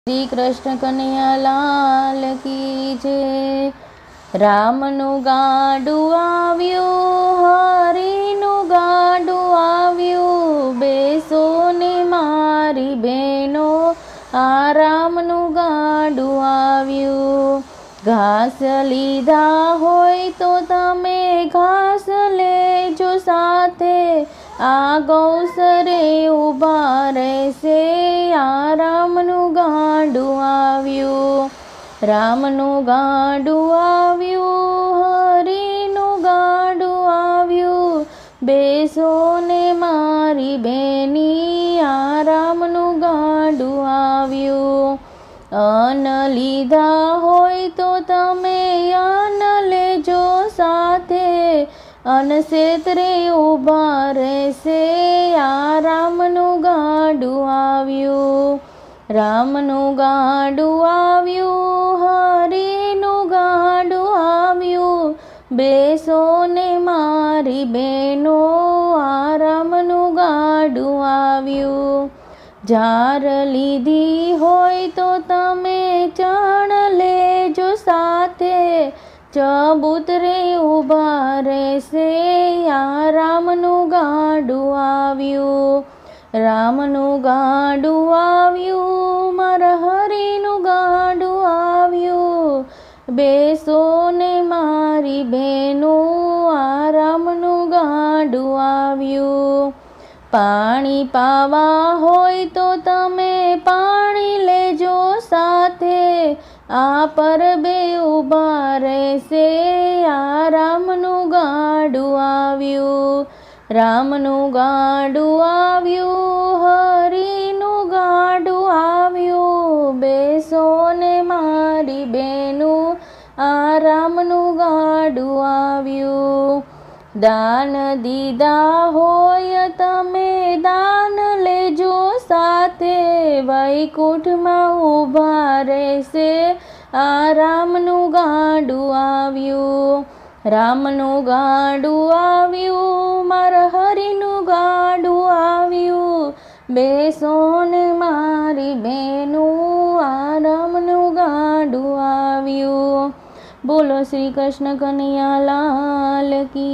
શ્રી કૃષ્ણ કનૈયા લાલ કી જય। રામનું ગાડું આવ્યું, હરિનું ગાડું આવ્યું, બેસો ને મારી બહેનો, આ રામનું ગાડું આવ્યું। ઘાસ લીધા હોય તો તમે ઘાસ લેજો સાથે, આ ગૌસરે ઊભા રહેશે, આ રામનું ગાડું આવ્યું। રામનું ગાડું આવ્યું, હરિનું ગાડું આવ્યું, બેસો ને મારી બેની, આ રામનું ગાડું આવ્યું। અન્ન લીધા હોય તો તમે અન્ન લેજો સાથે, અનક્ષેત્રે ઊભા રહેશે, આ રામનું ગાડું આવ્યું। રામનું ગાડું આવ્યું, હરિનું ગાડું આવ્યું, બેસો ને મારી બહેનો, આ રામનું ગાડું આવ્યું। જાર લીધી હોય તો તમે ચણ લેજો સાથે, ચબૂતરે ઊભા રહેશે, આ રામનું ગાડું આવ્યું। રામનું ગાડું આવ્યું, મારા હરિનું ગાડું આવ્યું, બેસો ને મારી બહેનો, આ રામનું ગાડું આવ્યું। પાણી પાવા હોય તો તમે પાણી લેજો સાથે, આ પરબે ઊભા રહેશે, આ રામનું ગાડું આવ્યું। રામનું ગાડું આવ્યું, હરિનું ગાડું આવ્યું, બેસો ને મારી બહેનો, આ રામનું ગાડું આવ્યું। દાન દીધા હોય તમે દાન લેજો સાથે, વૈકુંઠમાં ઊભા રહેશે, આ રામનું ગાડું આવ્યું। રામનું ગાડું આવ્યું, મારા હરિનું ગાડું આવ્યું, બેસો ને મારી બહેનો, આ રામનું ગાડું આવ્યું। બોલો શ્રી કૃષ્ણ કનૈયા લાલ કી।